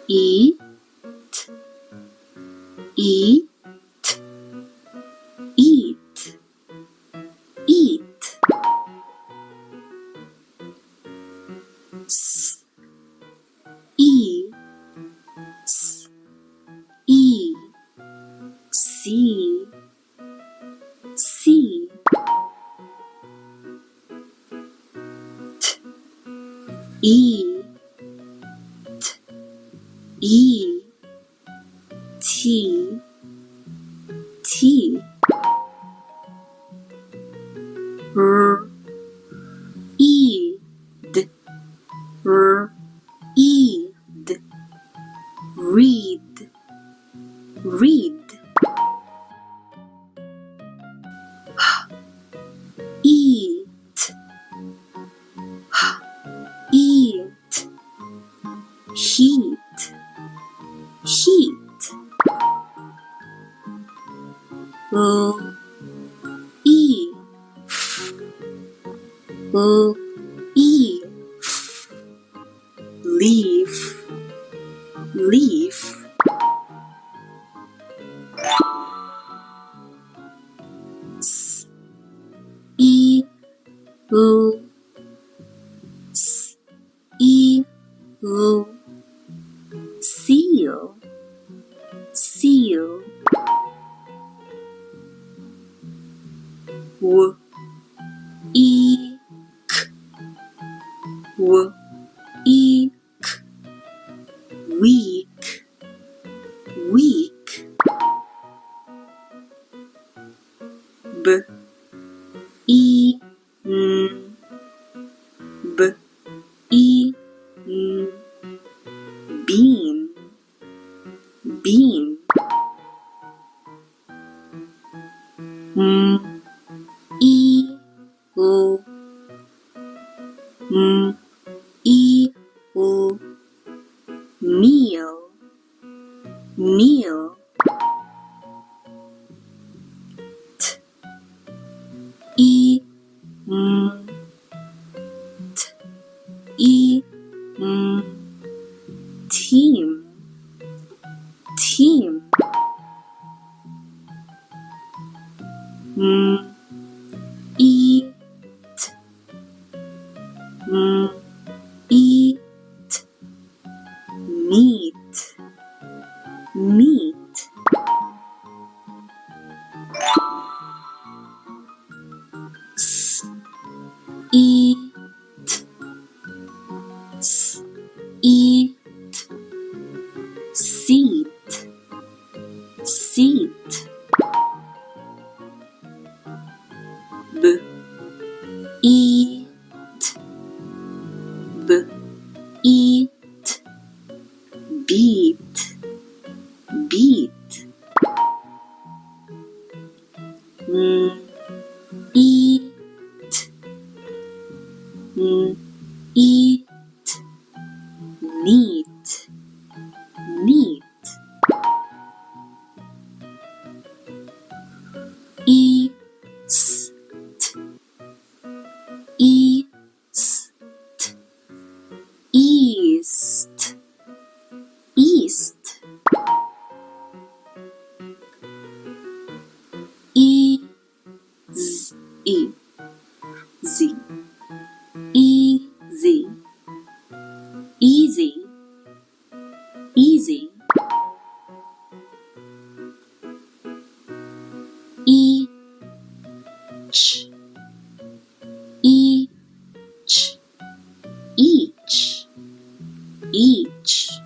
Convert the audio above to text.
eat, eat, eat, eat. S, e, s, e, see, see. T, e, t, e, t, t. R, e, d, r, e, d. Read, read. Eat, eat. Heat, heat. L, e, f, l, e, f. Leaf, leaf. S, e, l, s, e, l. Seal, seal. W, e, k, w, e, k. Week, week. B, e, n, b, e, n. Bean, bean. M, e, l, m, e, l. Meal, meal. T, e, m, t, e, m. Team, team. M, e, t, m, e, t. Meat, meat. S, e, t, s, e, t. Seat, seat. B, e, t, b, e, t. Beat, beat. M, e, t, m, e, t. Neat, neat. E, s, t, e, s, t. East, east. E, z, e, z, easy, easy, easy. E, ch, e, ch. Each, each.